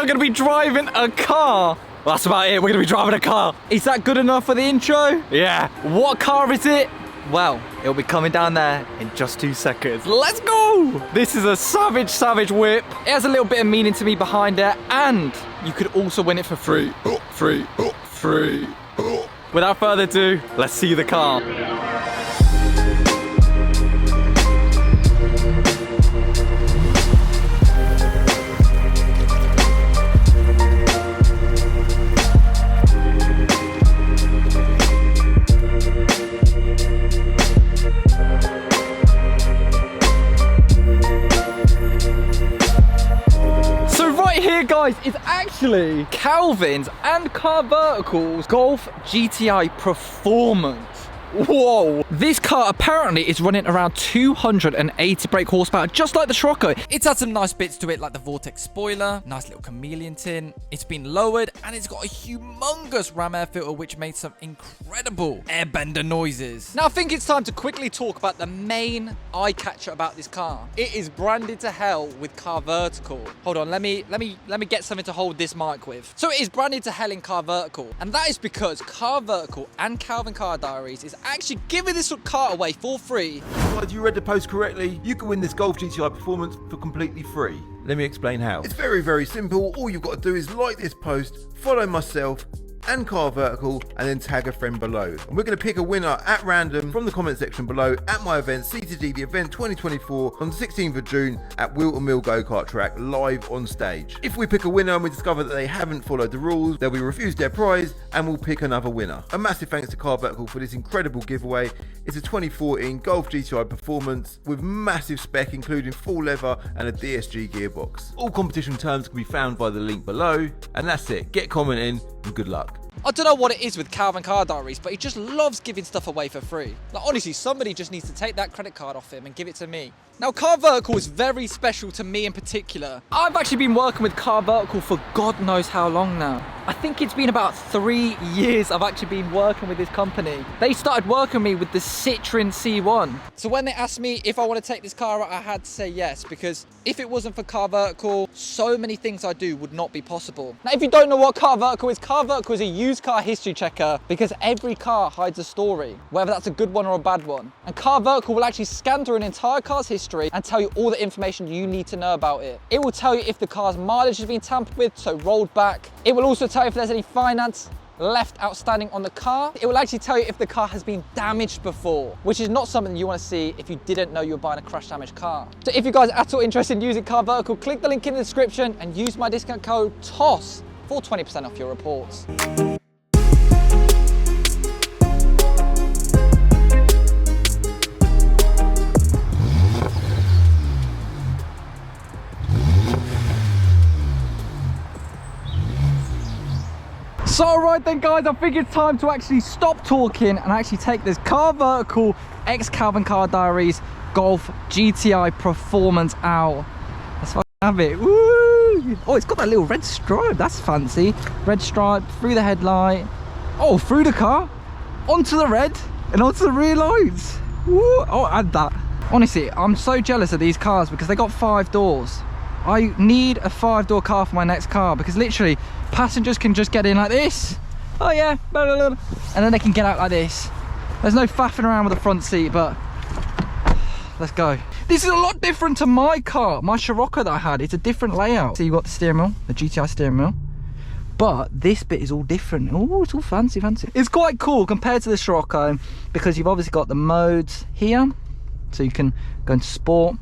are going to be driving a car. Well, that's about it. We're going to be driving a car. Is that good enough for the intro? Yeah. What car is it? Well, it'll be coming down there in just 2 seconds. Let's go! This is a savage, savage whip. It has a little bit of meaning to me behind it, and you could also win it for free. Free. Without further ado, let's see the car. Here, guys, is actually Calvin's and CarVertical's Golf GTI Performance. Whoa! This car apparently is running around 280 brake horsepower, just like the Scirocco. It's had some nice bits to it, like the Vortex spoiler, nice little chameleon tint. It's been lowered, and it's got a humongous ram air filter, which made some incredible airbender noises. Now, I think it's time to quickly talk about the main eye catcher about this car. It is branded to hell with CarVertical. Hold on, let me get something to hold this mic with. So it is branded to hell in CarVertical, and that is because CarVertical and Calvin Car Diaries is actually giving this car away for free. Guys, you read the post correctly. You can win this Golf GTI Performance for completely free. Let me explain how. It's very, very simple. All you've got to do is like this post, follow myself and CarVertical, and then tag a friend below. And we're going to pick a winner at random from the comment section below at my event, C2D, the event 2024, on the 16th of June at Wilton Mill Go-Kart Track, live on stage. If we pick a winner and we discover that they haven't followed the rules, they'll be refused their prize, and we'll pick another winner. A massive thanks to CarVertical for this incredible giveaway. It's a 2014 Golf GTI Performance with massive spec, including full leather and a DSG gearbox. All competition terms can be found by the link below, and that's it. Get commenting and good luck. I don't know what it is with Calvin Car Diaries, but he just loves giving stuff away for free. Like, honestly, somebody just needs to take that credit card off him and give it to me. Now, CarVertical is very special to me in particular. I've actually been working with CarVertical for God knows how long now. I think it's been about 3 years I've actually been working with this company. They started working with me with the Citroen C1. So when they asked me if I want to take this car out, I had to say yes, because if it wasn't for CarVertical, so many things I do would not be possible. Now, if you don't know what CarVertical is a used car history checker, because every car hides a story, whether that's a good one or a bad one. And CarVertical will actually scan through an entire car's history and tell you all the information you need to know about it. It will tell you if the car's mileage has been tampered with, so rolled back. It will also tell you if there's any finance left outstanding on the car. It will actually tell you if the car has been damaged before, which is not something you want to see if you didn't know you were buying a crash damaged car. So if you guys are at all interested in using CarVertical, click the link in the description and use my discount code TOS for 20% off your reports. So alright then, guys, I think it's time to actually stop talking and actually take this CarVertical X Calvin Car Diaries Golf GTI Performance out. Let's fucking have it. Woo! Oh, it's got that little red stripe. That's fancy. Red stripe through the headlight. Oh, through the car, onto the red and onto the rear lights. Woo! Oh, add that. Honestly, I'm so jealous of these cars because they got 5 doors. I need a 5-door car for my next car, because literally passengers can just get in like this. Oh yeah, and then they can get out like this. There's no faffing around with the front seat, but let's go. This is a lot different to my car, my Scirocco that I had. It's a different layout. So you've got the steering wheel, the GTI steering wheel, but this bit is all different. Oh, it's all fancy. It's quite cool compared to the Scirocco, because you've obviously got the modes here, so you can go into sport.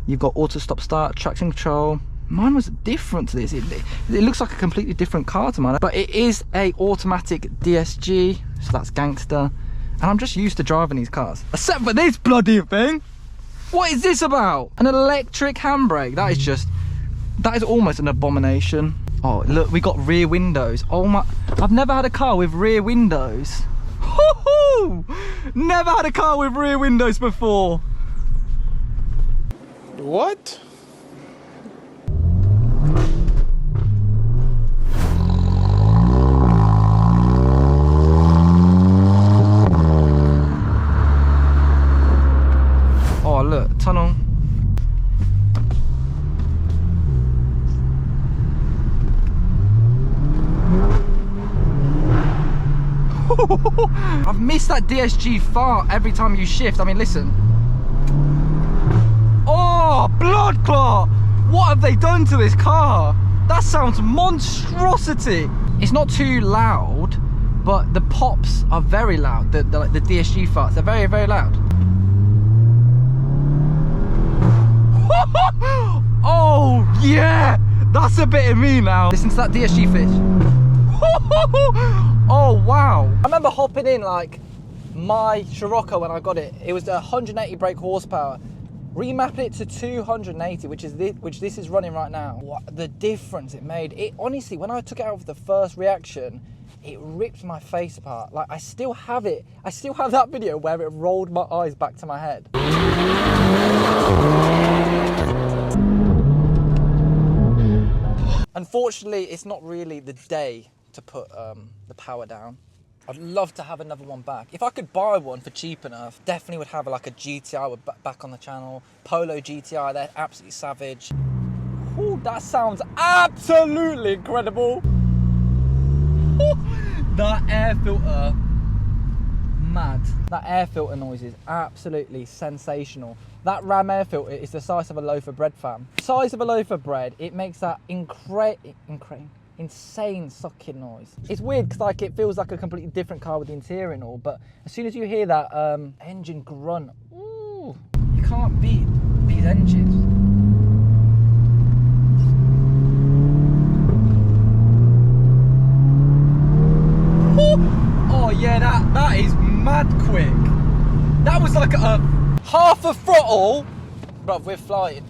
You've got auto stop start, traction control. Mine was different to this. It looks like a completely different car to mine, but it is a automatic DSG, so that's gangster. And I'm just used to driving these cars, except for this bloody thing. What is this about? An electric handbrake? That is almost an abomination. Oh look, we got rear windows. Oh my, I've never had a car with rear windows. Never had a car with rear windows before. What? Oh look, tunnel. I've missed that DSG fart every time you shift. I mean, listen. Oh, blood clot! What have they done to this car? That sounds monstrosity. It's not too loud, but the pops are very loud. The DSG farts, they're very, very loud. Oh yeah, that's a bit of me now. Listen to that DSG fish. Oh wow. I remember hopping in like my Scirocco when I got it. It was 180 brake horsepower. Remapped it to 280, which this is running right now. What the difference it made. It honestly, when I took it out for the first reaction, it ripped my face apart. Like I still have it. I still have that video where it rolled my eyes back to my head. Unfortunately, it's not really the day to put the power down. I'd love to have another one back. If I could buy one for cheap enough, definitely would have like a GTI back on the channel. Polo GTI, they're absolutely savage. Ooh, that sounds absolutely incredible. That air filter, mad. That air filter noise is absolutely sensational. That Ram air filter is the size of a loaf of bread, fam. Size of a loaf of bread, it makes that insane sucking noise. It's weird because like it feels like a completely different car with the interior and all, but as soon as you hear that engine grunt, ooh, you can't beat these engines. Oh yeah, that is mad quick. That was like a half a throttle. Bruv, we're flying.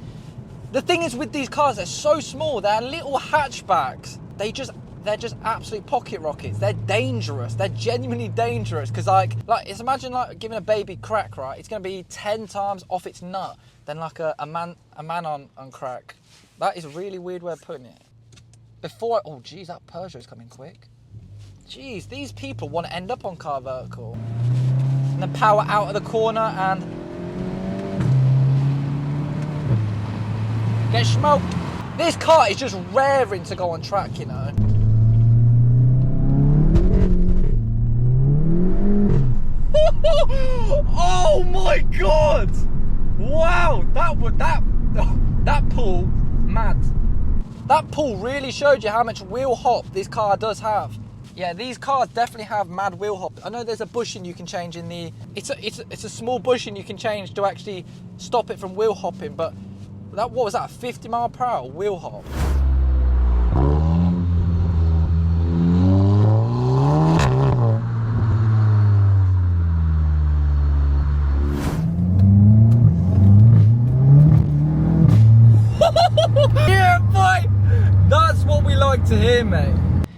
The thing is with these cars, they're so small, they're little hatchbacks. They're just absolute pocket rockets. They're dangerous. They're genuinely dangerous because like it's imagine like giving a baby crack, right? It's gonna be 10 times off its nut than like a man on crack. That is a really weird way of putting it. Oh geez, that Peugeot's coming quick. Jeez, these people want to end up on CarVertical. And then power out of the corner and get smoked. This car is just raring to go on track, you know. Oh my god! Wow, that pull, mad. That pull really showed you how much wheel hop this car does have. Yeah, these cars definitely have mad wheel hop. I know there's a bushing you can change in the. It's a small bushing you can change to actually stop it from wheel hopping, but. What was that, a 50 mile per hour wheel hop? Yeah, boy! That's what we like to hear, mate.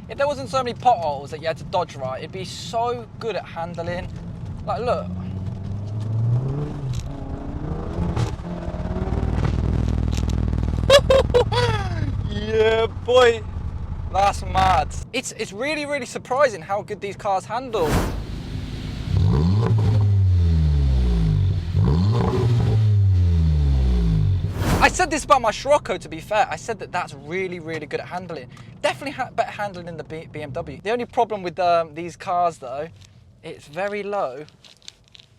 If there wasn't so many potholes that you had to dodge right, it'd be so good at handling. Like, look. Yeah, boy, that's mad. It's really, really surprising how good these cars handle. I said this about my Scirocco, to be fair. I said that that's really, really good at handling. Definitely better handling than the BMW. The only problem with these cars, though, it's very low.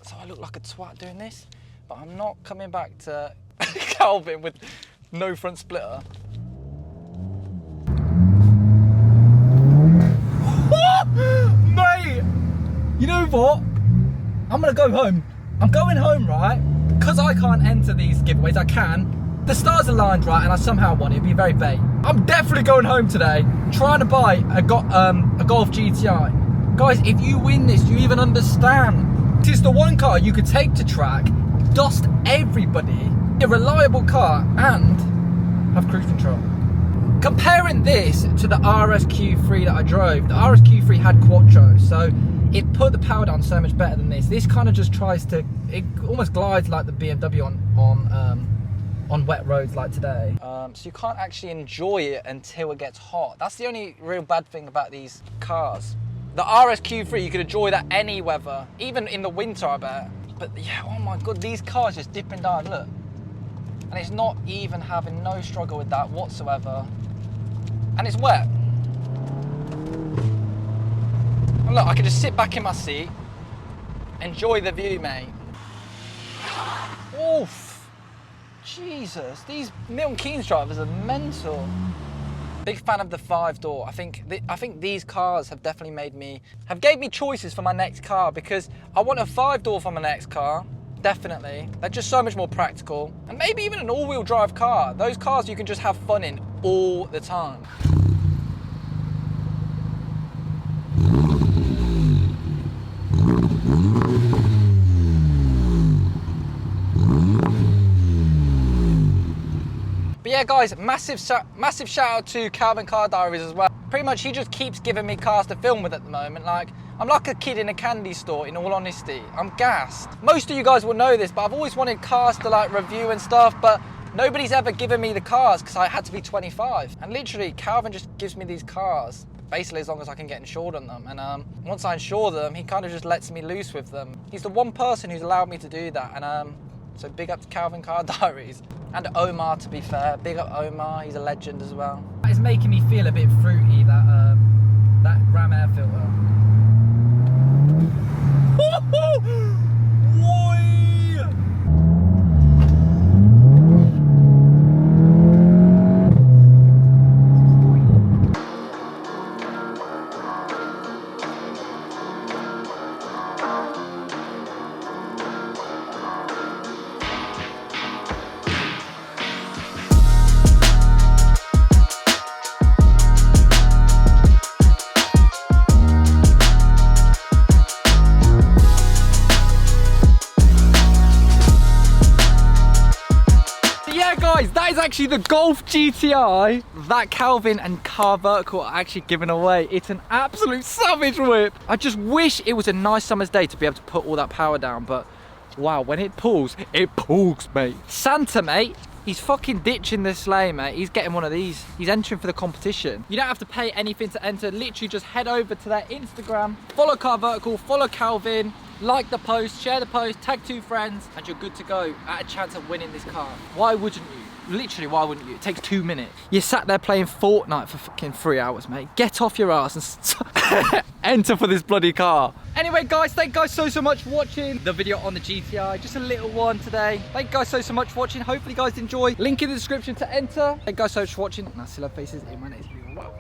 So I look like a twat doing this, but I'm not coming back to Calvin with no front splitter. Mate, you know what? I'm gonna go home. I'm going home, right? Because I can't enter these giveaways. I can. The stars aligned, right? And I somehow won. It'd be very vague. I'm definitely going home today, trying to buy a Golf GTI. Guys, if you win this, do you even understand? This is the one car you could take to track, dust everybody, a reliable car, and have cruise control. Comparing this to the RSQ3 that I drove, the RSQ3 had Quattro, so it put the power down so much better than this. This kind of just tries to, it almost glides like the BMW on wet roads like today. So you can't actually enjoy it until it gets hot. That's the only real bad thing about these cars. The RSQ3, you could enjoy that any weather, even in the winter, I bet. But yeah, oh my God, these cars just dipping down, look. And it's not even having no struggle with that whatsoever. And it's wet. And look, I can just sit back in my seat, enjoy the view, mate. Oof. Jesus, these Milton Keynes drivers are mental. Big fan of the 5-door. I think these cars have definitely gave me choices for my next car, because I want a 5-door for my next car. Definitely. They're just so much more practical. And maybe even an all-wheel drive car. Those cars you can just have fun in all the time. But yeah, guys, massive shout out to Calvin Car Diaries as well. Pretty much he just keeps giving me cars to film with at the moment. Like, I'm like a kid in a candy store, in all honesty. I'm gassed. Most of you guys will know this, but I've always wanted cars to like review and stuff, but nobody's ever given me the cars because I had to be 25. And literally, Calvin just gives me these cars, basically as long as I can get insured on them. And once I insure them, he kind of just lets me loose with them. He's the one person who's allowed me to do that. And so big up to Calvin Car Diaries. And Omar, to be fair. Big up Omar, he's a legend as well. It's making me feel a bit fruity, that Ram air filter. Guys, that is actually the Golf GTI that Calvin and CarVertical are actually giving away. It's an absolute savage whip. I just wish it was a nice summer's day to be able to put all that power down, but wow, when it pulls, mate. Santa, mate, he's fucking ditching this sleigh, mate. He's getting one of these. He's entering for the competition. You don't have to pay anything to enter. Literally just head over to their Instagram, follow CarVertical, follow Calvin, like the post, share the post, tag 2 friends, and you're good to go at a chance of winning this car. Why wouldn't you? Literally, why wouldn't you? It takes 2 minutes. You sat there playing Fortnite for fucking 3 hours, mate. Get off your ass and enter for this bloody car. Anyway, guys, thank you guys so much for watching the video on the GTI. Just a little one today. Thank you guys so much for watching. Hopefully you guys enjoy. Link in the description to enter. Thank you guys so much for watching. And I'll see you faces in my next video.